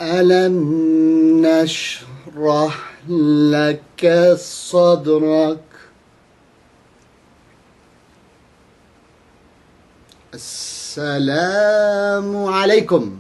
ألم نشرح لك صدرك. Assalamu alaikum.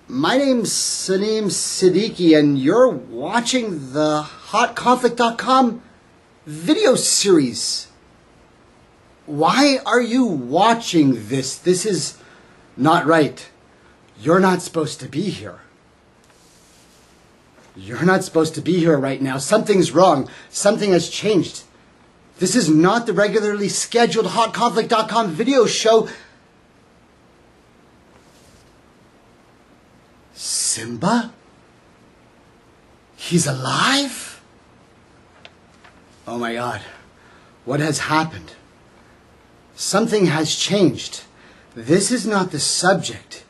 My name's Salim Siddiqui, and you're watching the HotConflict.com video series. Why are you watching this? This is not right. You're not supposed to be here. You're not supposed to be here right now. Something's wrong. Something has changed. This is not the regularly scheduled HotConflict.com video show. Simba? He's alive? Oh my God. What has happened? Something has changed. This is not the subject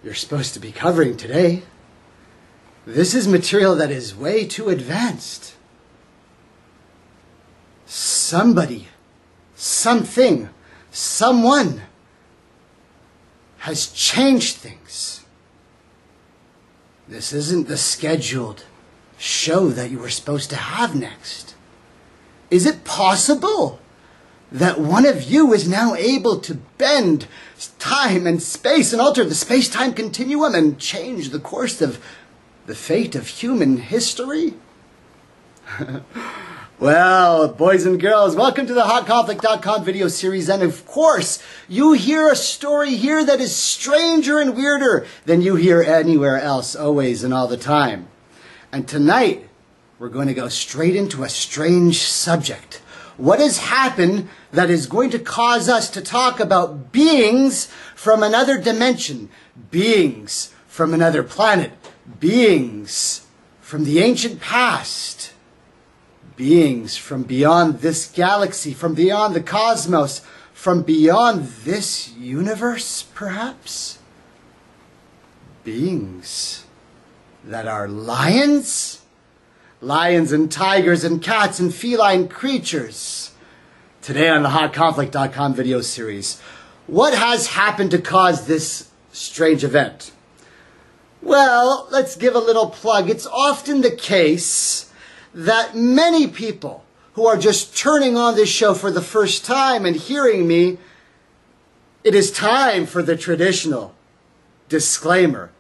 you're supposed to be covering today. This is material that is way too advanced. Somebody, something, someone has changed things. This isn't the scheduled show that you were supposed to have next. Is it possible that one of you is now able to bend time and space and alter the space-time continuum and change the course of the fate of human history? Well, boys and girls, welcome to the HotConflict.com video series. And of course, you hear a story here that is stranger and weirder than you hear anywhere else, always and all the time. And tonight, we're going to go straight into a strange subject. What has happened that is going to cause us to talk about beings from another dimension, beings from another planet, beings from the ancient past, beings from beyond this galaxy, from beyond the cosmos, from beyond this universe, perhaps? Beings that are lions? Lions and tigers and cats and feline creatures. Today on the HotConflict.com video series, what has happened to cause this strange event? Well, let's give a little plug. It's often the case that many people who are just turning on this show for the first time and hearing me, it is time for the traditional disclaimer.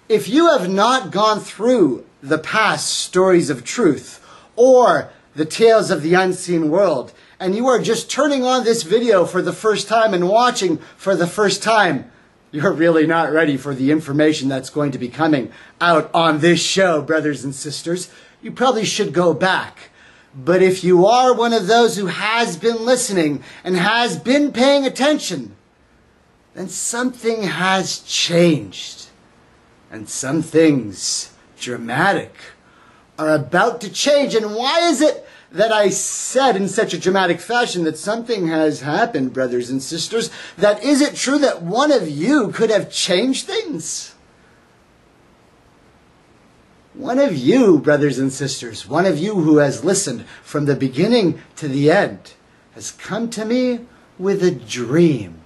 If you have not gone through the past stories of truth or the tales of the unseen world, and you are just turning on this video for the first time and watching for the first time, you're really not ready for the information that's going to be coming out on this show, brothers and sisters. You probably should go back. But if you are one of those who has been listening and has been paying attention, then something has changed. And some things dramatic are about to change. And why is it that I said in such a dramatic fashion that something has happened, brothers and sisters? That is it true that one of you could have changed things? One of you, brothers and sisters, one of you who has listened from the beginning to the end, has come to me with a dream.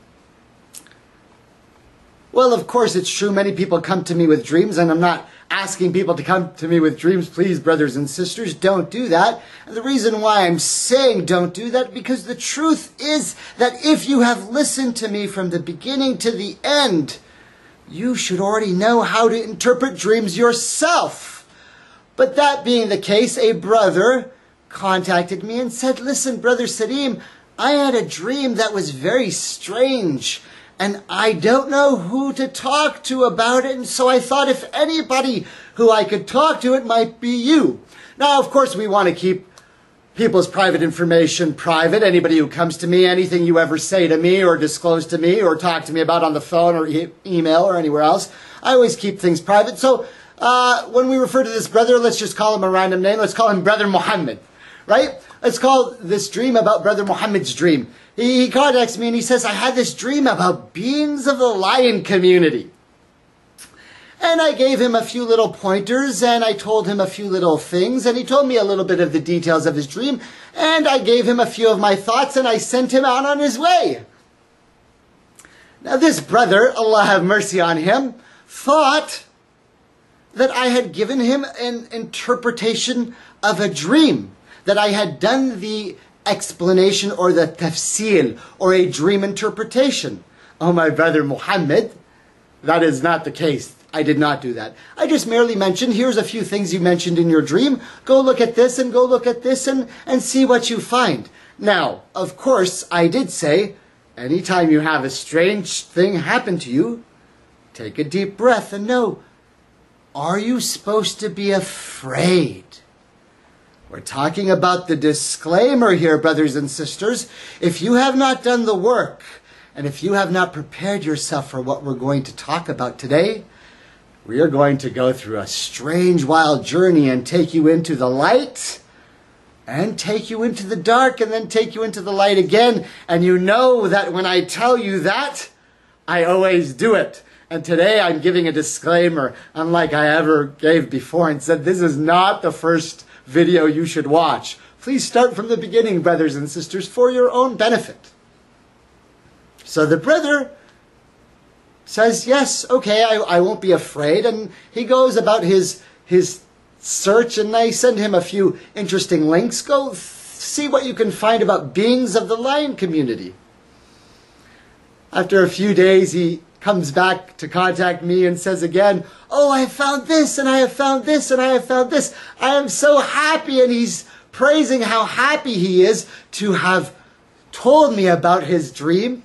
Well, of course, it's true. Many people come to me with dreams, and I'm not asking people to come to me with dreams. Please, brothers and sisters, don't do that. And the reason why I'm saying don't do that, because the truth is that if you have listened to me from the beginning to the end, you should already know how to interpret dreams yourself. But that being the case, a brother contacted me and said, listen, Brother Salim, I had a dream that was very strange, and I don't know who to talk to about it, and so I thought if anybody who I could talk to, it might be you. Now, of course, we want to keep people's private information private. Anybody who comes to me, anything you ever say to me or disclose to me or talk to me about on the phone or email or anywhere else, I always keep things private. So when we refer to this brother, let's just call him a random name. Let's call him Brother Muhammad, right? Let's call this dream about Brother Muhammad's dream. He contacts me and he says, I had this dream about beings of the lion community. And I gave him a few little pointers, and I told him a few little things, and he told me a little bit of the details of his dream, and I gave him a few of my thoughts, and I sent him out on his way. Now this brother, Allah have mercy on him, thought that I had given him an interpretation of a dream, that I had done the explanation or the tafsir or a dream interpretation. Oh, my brother Muhammad, that is not the case. I did not do that. I just merely mentioned, here's a few things you mentioned in your dream. Go look at this and go look at this and see what you find. Now, of course, I did say, anytime you have a strange thing happen to you, take a deep breath and know, are you supposed to be afraid? We're talking about the disclaimer here, brothers and sisters. If you have not done the work, and if you have not prepared yourself for what we're going to talk about today, we are going to go through a strange, wild journey and take you into the light, and take you into the dark, and then take you into the light again. And you know that when I tell you that, I always do it. And today I'm giving a disclaimer, unlike I ever gave before, and said this is not the first video you should watch. Please start from the beginning, brothers and sisters, for your own benefit. So the brother says, yes, okay, I won't be afraid. And he goes about his search, and I send him a few interesting links. Go see what you can find about beings of the lion community. After a few days, he comes back to contact me and says again, oh, I have found this, and I have found this, and I have found this. I am so happy. And he's praising how happy he is to have told me about his dream.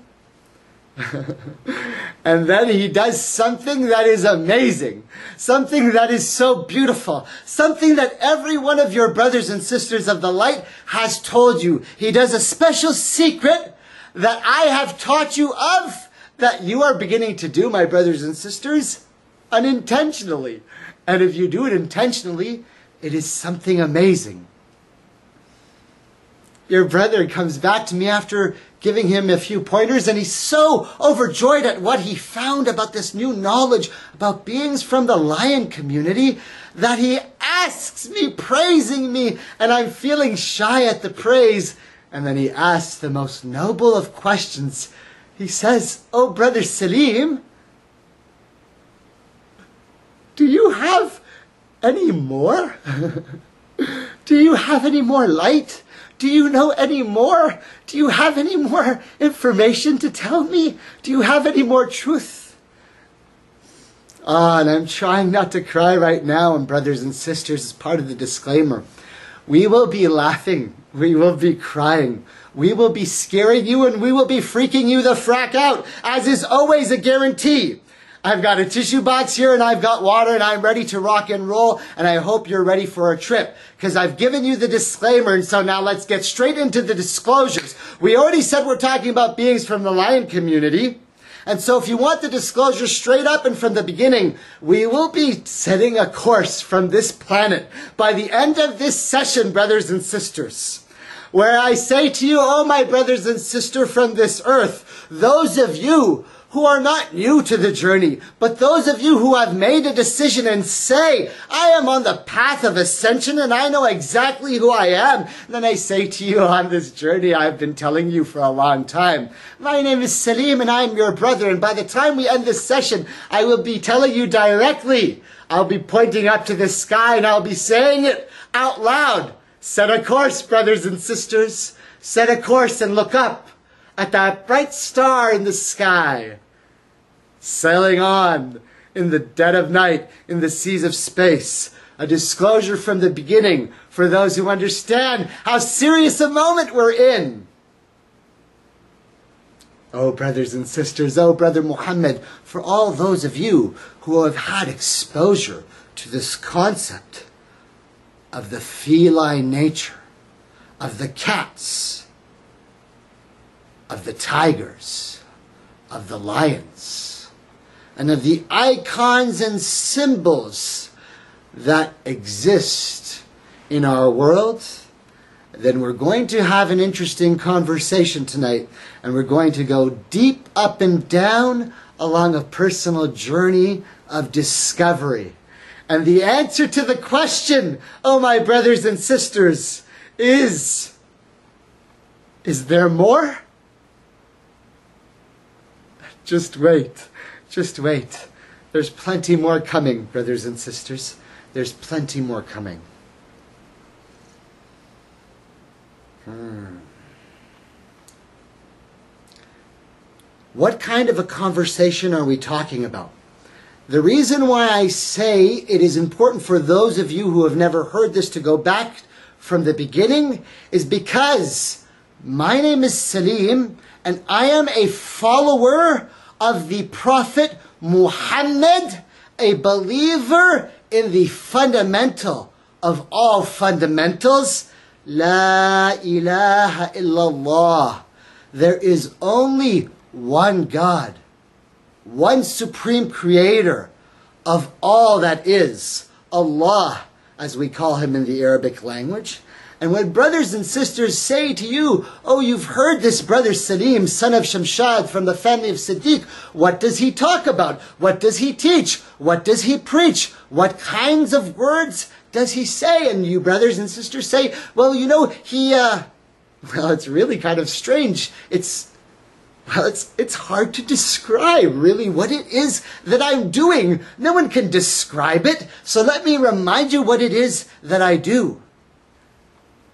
And then he does something that is amazing, something that is so beautiful, something that every one of your brothers and sisters of the light has told you. He does a special secret that I have taught you of, that you are beginning to do, my brothers and sisters, unintentionally. And if you do it intentionally, it is something amazing. Your brother comes back to me after giving him a few pointers, and he's so overjoyed at what he found about this new knowledge about beings from the lion community that he asks me, praising me, and I'm feeling shy at the praise. And then he asks the most noble of questions. He says, oh, Brother Salim, do you have any more? Do you have any more light? Do you know any more? Do you have any more information to tell me? Do you have any more truth? And I'm trying not to cry right now, and brothers and sisters, as part of the disclaimer, we will be laughing, we will be crying, we will be scaring you, and we will be freaking you the frack out, as is always a guarantee. I've got a tissue box here, and I've got water, and I'm ready to rock and roll, and I hope you're ready for a trip, because I've given you the disclaimer, and so now let's get straight into the disclosures. We already said we're talking about beings from the lion community, and so if you want the disclosure straight up and from the beginning, we will be setting a course from this planet by the end of this session, brothers and sisters, where I say to you, oh my brothers and sisters from this earth, those of you who are not new to the journey, but those of you who have made a decision and say, I am on the path of ascension and I know exactly who I am, then I say to you, on this journey I've been telling you for a long time. My name is Salim and I'm your brother, and by the time we end this session, I will be telling you directly. I'll be pointing up to the sky and I'll be saying it out loud. Set a course, brothers and sisters. Set a course and look up at that bright star in the sky, sailing on in the dead of night in the seas of space. A disclosure from the beginning for those who understand how serious a moment we're in. Oh, brothers and sisters, oh, Brother Muhammad, for all those of you who have had exposure to this concept of the feline nature, of the cats, of the tigers, of the lions, and of the icons and symbols that exist in our world, then we're going to have an interesting conversation tonight, and we're going to go deep up and down along a personal journey of discovery. And the answer to the question, oh my brothers and sisters, is there more? Just wait. Just wait. There's plenty more coming, brothers and sisters. There's plenty more coming. What kind of a conversation are we talking about? The reason why I say it is important for those of you who have never heard this to go back from the beginning is because my name is Salim and I am a follower of the Prophet Muhammad, a believer in the fundamental of all fundamentals, La ilaha illallah. There is only one God, one supreme creator of all that is, Allah, as we call him in the Arabic language. And when brothers and sisters say to you, oh, you've heard this brother Salim, son of Shamshad from the family of Siddiq, what does he talk about? What does he teach? What does he preach? What kinds of words does he say? And you brothers and sisters say, well, you know, well, it's really kind of strange. It's hard to describe really what it is that I'm doing. No one can describe it. So let me remind you what it is that I do.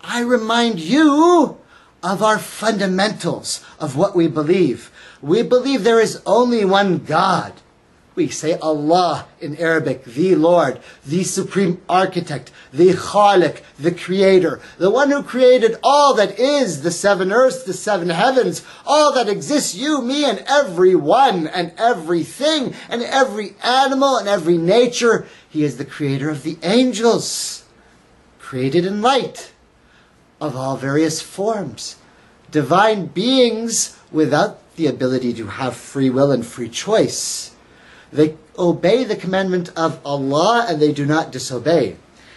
I remind you of our fundamentals of what we believe. We believe there is only one God. We say Allah in Arabic, the Lord, the Supreme Architect, the Khaliq, the Creator, the one who created all that is, the seven earths, the seven heavens, all that exists, you, me, and everyone, and everything, and every animal, and every nature. He is the Creator of the angels, created in light, of all various forms, divine beings without the ability to have free will and free choice. They obey the commandment of Allah and they do not disobey.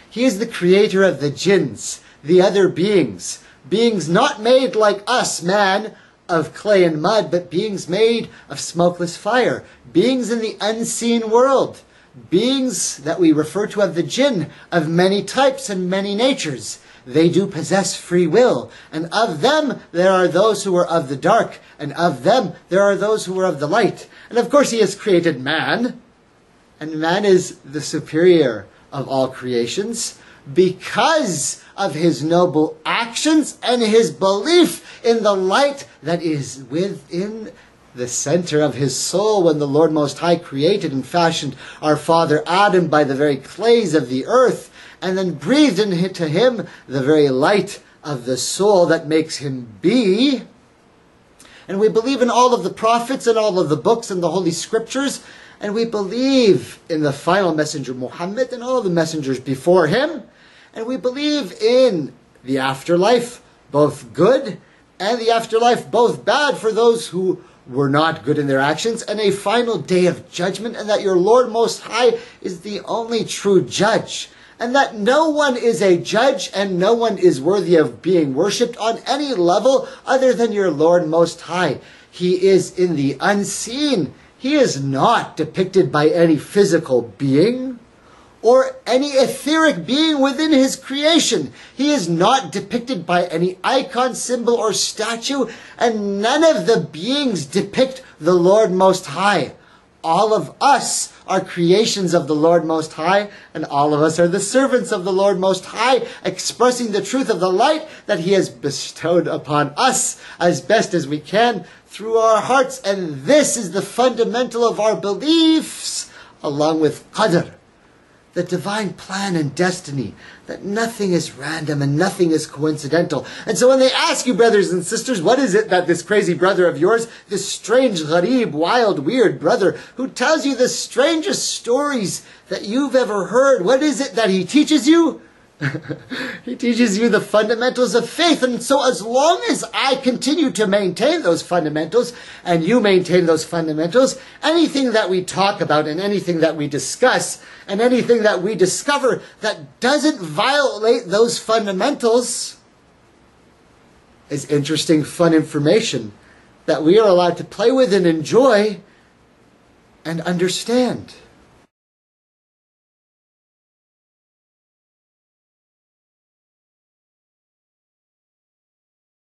He is the creator of the jinns, the other beings, beings not made like us, man, of clay and mud, but beings made of smokeless fire, beings in the unseen world, beings that we refer to as the jinn, of many types and many natures. They do possess free will, and of them there are those who are of the dark, and of them there are those who are of the light. And of course he has created man, and man is the superior of all creations because of his noble actions and his belief in the light that is within the center of his soul. When the Lord Most High created and fashioned our father Adam by the very clays of the earth, and then breathed into him the very light of the soul that makes him be. And we believe in all of the prophets and all of the books and the Holy Scriptures, and we believe in the final messenger Muhammad and all the messengers before him, and we believe in the afterlife, both good, and the afterlife, both bad, for those who were not good in their actions, and a final day of judgment, and that your Lord Most High is the only true judge, and that no one is a judge and no one is worthy of being worshipped on any level other than your Lord Most High. He is in the unseen. He is not depicted by any physical being or any etheric being within his creation. He is not depicted by any icon, symbol, or statue, and none of the beings depict the Lord Most High. All of us are creations of the Lord Most High, and all of us are the servants of the Lord Most High, expressing the truth of the light that he has bestowed upon us as best as we can through our hearts. And this is the fundamental of our beliefs, along with Qadr, the divine plan and destiny, that nothing is random and nothing is coincidental. And so when they ask you, brothers and sisters, what is it that this crazy brother of yours, this strange, gharib, wild, weird brother, who tells you the strangest stories that you've ever heard, what is it that he teaches you? He teaches you the fundamentals of faith. And so as long as I continue to maintain those fundamentals, and you maintain those fundamentals, anything that we talk about and anything that we discuss and anything that we discover that doesn't violate those fundamentals is interesting, fun information that we are allowed to play with and enjoy and understand.